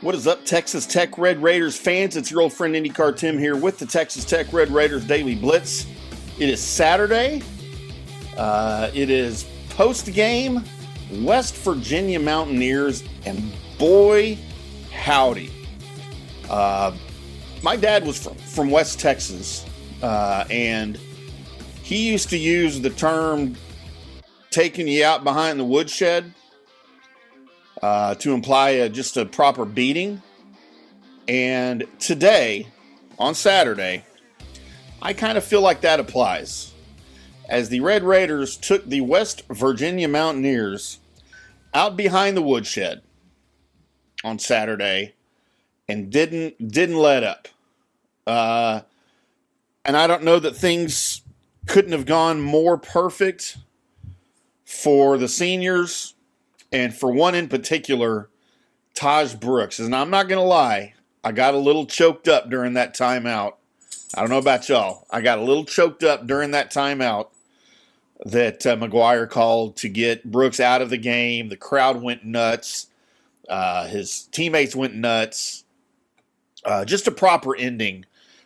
What is up, Texas Tech Red Raiders fans? It's your old friend IndyCar Tim here with the Texas Tech Red Raiders Daily Blitz. It is Saturday. It is post-game West Virginia Mountaineers, and boy, howdy. My dad was from West Texas, and he used to use the term taking you out behind the woodshed to imply just a proper beating. And today, on Saturday, I kind of feel like that applies, as the Red Raiders took the West Virginia Mountaineers out behind the woodshed on Saturday and didn't let up. And I don't know that things couldn't have gone more perfect for the seniors, and for one in particular, Tahj Brooks. And I'm not going to lie, I got a little choked up during that timeout. I don't know about y'all. I got a little choked up during that timeout that McGuire called to get Brooks out of the game. The crowd went nuts. His teammates went nuts. Just a proper ending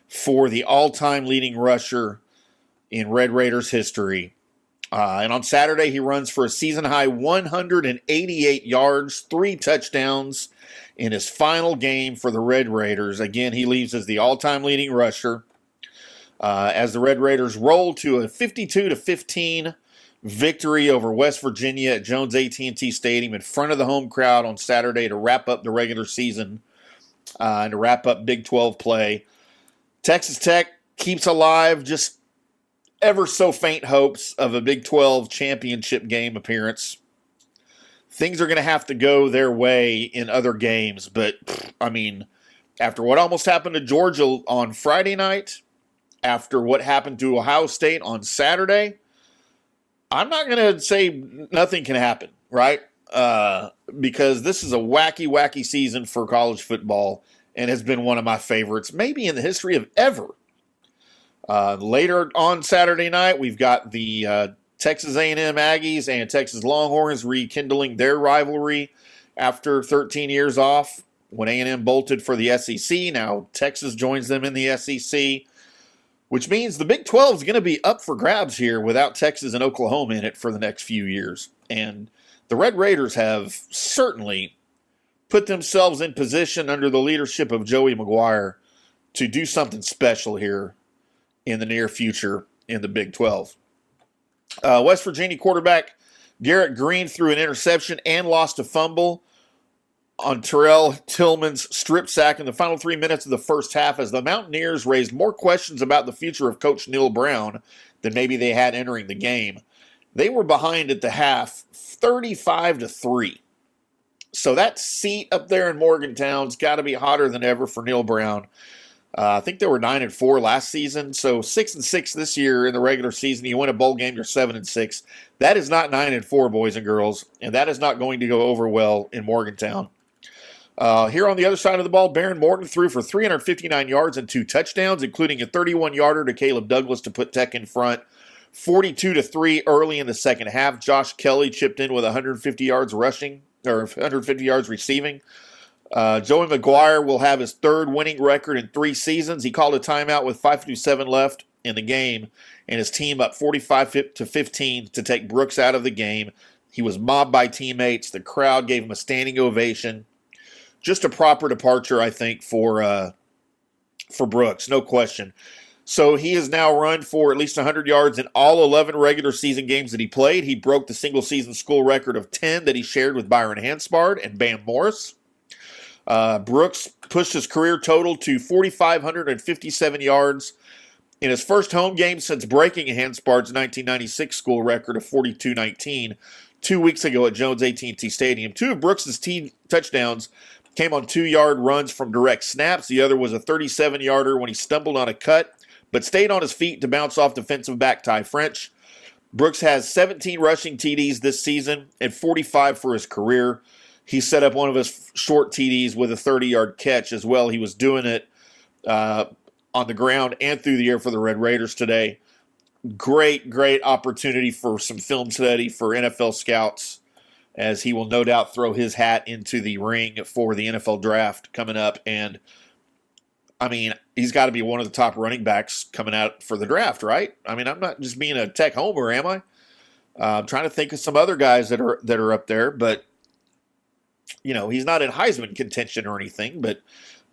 for the all-time leading rusher in Red Raiders history. And on Saturday, he runs for a season-high 188 yards, 3 touchdowns in his final game for the Red Raiders. Again, he leaves as the all-time leading rusher as the Red Raiders roll to a 52-15 victory over West Virginia at Jones AT&T Stadium in front of the home crowd on Saturday to wrap up the regular season and to wrap up Big 12 play. Texas Tech keeps alive just ever so faint hopes of a Big 12 championship game appearance. Things are going to have to go their way in other games, but, I mean, after what almost happened to Georgia on Friday night, after what happened to Ohio State on Saturday, I'm not going to say nothing can happen, right? Because this is a wacky, wacky season for college football and has been one of my favorites, maybe in the history of ever. Later on Saturday night, we've got the Texas A&M Aggies and Texas Longhorns rekindling their rivalry after 13 years off when A&M bolted for the SEC. Now Texas joins them in the SEC, which means the Big 12 is going to be up for grabs here without Texas and Oklahoma in it for the next few years. And the Red Raiders have certainly put themselves in position under the leadership of Joey McGuire to do something special here in the near future in the Big 12. West Virginia quarterback Garrett Green threw an interception and lost a fumble on Terrell Tillman's strip sack in the final 3 minutes of the first half, as the Mountaineers raised more questions about the future of Coach Neil Brown than maybe they had entering the game. They were behind at the half 35-3. So that seat up there in Morgantown's got to be hotter than ever for Neil Brown. I think they were 9-4 last season, so 6-6 this year in the regular season. You win a bowl game, you're 7-6. That is not 9-4, boys and girls, and that is not going to go over well in Morgantown. Here on the other side of the ball, Baron Morton threw for 359 yards and 2 touchdowns, including a 31-yarder to Caleb Douglas to put Tech in front, 42-3 early in the second half. Josh Kelly chipped in with 150 yards rushing, or 150 yards receiving. Joey McGuire will have his third winning record in 3 seasons. He called a timeout with 5:57 left in the game, and his team up 45-15 to take Brooks out of the game. He was mobbed by teammates. The crowd gave him a standing ovation. Just a proper departure, I think, for Brooks, no question. So he has now run for at least 100 yards in all 11 regular season games that he played. He broke the single-season school record of 10 that he shared with Byron Hanspard and Bam Morris. Brooks pushed his career total to 4,557 yards in his first home game since breaking Hanspard's 1996 school record of 42-19 2 weeks ago at Jones AT&T Stadium. 2 of Brooks' touchdowns came on 2-yard runs from direct snaps. The other was a 37-yarder when he stumbled on a cut, but stayed on his feet to bounce off defensive back Ty French. Brooks has 17 rushing TDs this season and 45 for his career. He set up one of his short TDs with a 30-yard catch as well. He was doing it on the ground and through the air for the Red Raiders today. Great opportunity for some film study for NFL scouts as he will no doubt throw his hat into the ring for the NFL draft coming up. And, I mean, he's got to be one of the top running backs coming out for the draft, right? I mean, I'm not just being a tech homer, am I? I'm trying to think of some other guys that are up there, but, he's not in Heisman contention or anything, but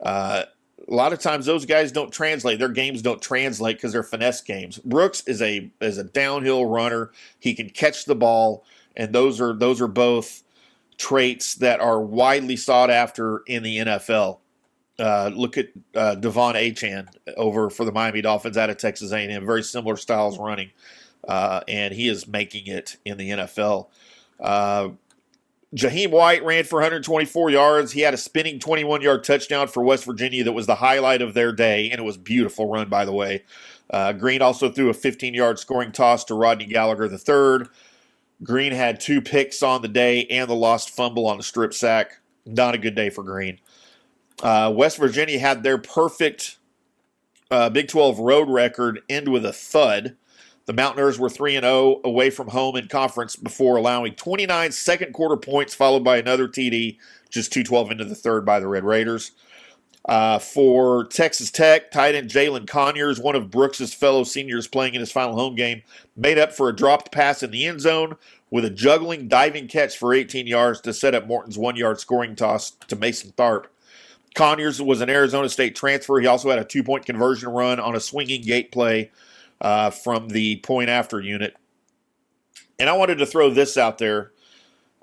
a lot of times those guys don't translate. Their games don't translate because they're finesse games. Brooks is a downhill runner. He can catch the ball, and those are both traits that are widely sought after in the NFL. Look at Devon Achane over for the Miami Dolphins out of Texas A&M. Very similar styles running, and he is making it in the NFL. Jaheim White ran for 124 yards. He had a spinning 21-yard touchdown for West Virginia that was the highlight of their day, and it was a beautiful run, by the way. Green also threw a 15-yard scoring toss to Rodney Gallagher III. Green had 2 picks on the day and the lost fumble on the strip sack. Not a good day for Green. West Virginia had their perfect Big 12 road record end with a thud. The Mountaineers were 3-0 away from home in conference before allowing 29 second-quarter points, followed by another TD, just 2:12 into the third by the Red Raiders. For Texas Tech, tight end Jalen Conyers, one of Brooks' fellow seniors playing in his final home game, made up for a dropped pass in the end zone with a juggling, diving catch for 18 yards to set up Morton's 1-yard scoring toss to Mason Tharp. Conyers was an Arizona State transfer. He also had a 2-point conversion run on a swinging gate play from the point after unit. And I wanted to throw this out there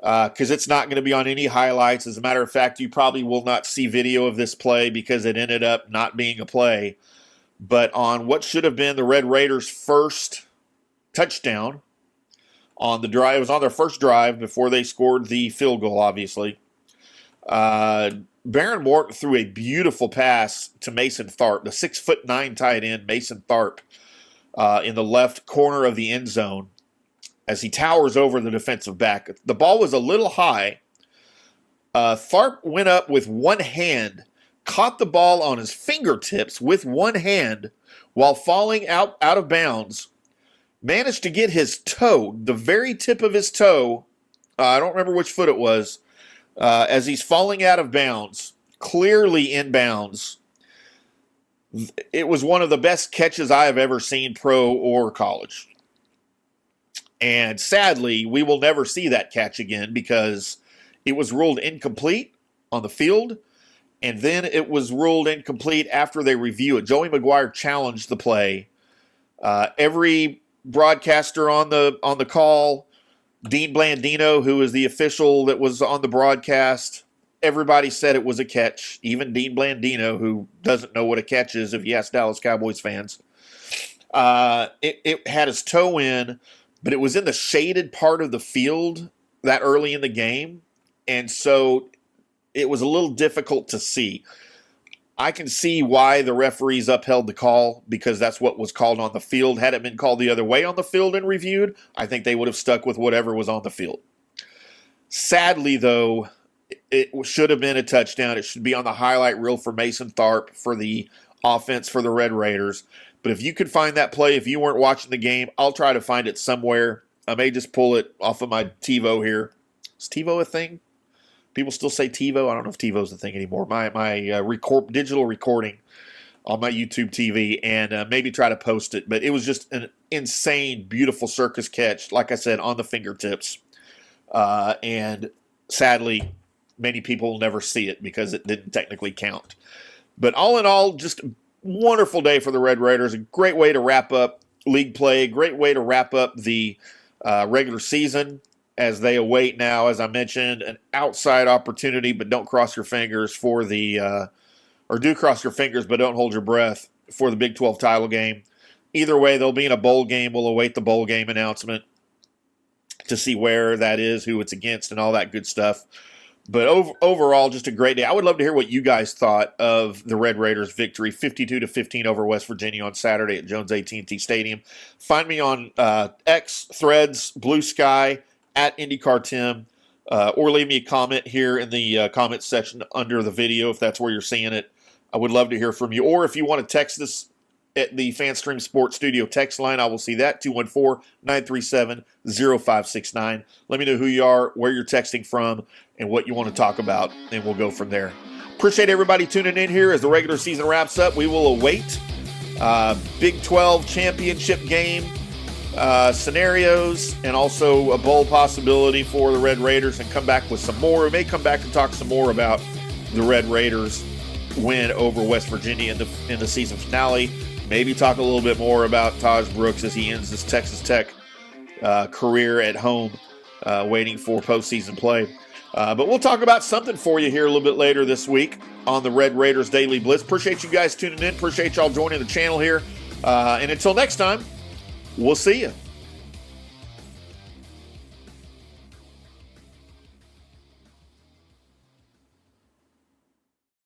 because it's not going to be on any highlights. As a matter of fact, you probably will not see video of this play because it ended up not being a play. But on what should have been the Red Raiders' first touchdown on the drive, it was on their first drive before they scored the field goal, obviously. Baron Morton threw a beautiful pass to Mason Tharp, the 6'9" tight end, Mason Tharp, in the left corner of the end zone as he towers over the defensive back. The ball was a little high. Tharp went up with one hand, caught the ball on his fingertips with one hand while falling out of bounds, managed to get his toe, the very tip of his toe, I don't remember which foot it was, as he's falling out of bounds, clearly in bounds. It was one of the best catches I have ever seen, pro or college. And sadly, we will never see that catch again because it was ruled incomplete on the field, and then it was ruled incomplete after they review it. Joey McGuire challenged the play. Every broadcaster on the call, Dean Blandino, who is the official that was on the broadcast, everybody said it was a catch. Even Dean Blandino, who doesn't know what a catch is if you ask Dallas Cowboys fans. It had his toe in, but it was in the shaded part of the field that early in the game, and so it was a little difficult to see. I can see why the referees upheld the call because that's what was called on the field. Had it been called the other way on the field and reviewed, I think they would have stuck with whatever was on the field. Sadly, though, it should have been a touchdown. It should be on the highlight reel for Mason Tharp for the offense for the Red Raiders. But if you could find that play, if you weren't watching the game, I'll try to find it somewhere. I may just pull it off of my TiVo here. Is TiVo a thing? People still say TiVo. I don't know if TiVo's a thing anymore. My digital recording on my YouTube TV, and maybe try to post it. But it was just an insane, beautiful circus catch, like I said, on the fingertips. And sadly, many people will never see it because it didn't technically count. But all in all, just a wonderful day for the Red Raiders. A great way to wrap up league play. Great way to wrap up the regular season as they await now, as I mentioned, an outside opportunity, but don't cross your fingers for the or do cross your fingers, but don't hold your breath for the Big 12 title game. Either way, they'll be in a bowl game. We'll await the bowl game announcement to see where that is, who it's against, and all that good stuff. But overall, just a great day. I would love to hear what you guys thought of the Red Raiders' victory, 52-15 over West Virginia on Saturday at Jones AT&T Stadium. Find me on X, Threads, Blue Sky, at IndyCar Timm, or leave me a comment here in the comment section under the video if that's where you're seeing it. I would love to hear from you. Or if you want to text us at the FanStream Sports Studio text line. I will see that, 214-937-0569. Let me know who you are, where you're texting from, and what you want to talk about, and we'll go from there. Appreciate everybody tuning in here as the regular season wraps up. We will await Big 12 championship game scenarios and also a bowl possibility for the Red Raiders, and come back with some more. We may come back and talk some more about the Red Raiders win over West Virginia in the season finale. Maybe talk a little bit more about Tahj Brooks as he ends his Texas Tech career at home, waiting for postseason play. But we'll talk about something for you here a little bit later this week on the Red Raiders Daily Blitz. Appreciate you guys tuning in. Appreciate y'all joining the channel here. And until next time, we'll see you.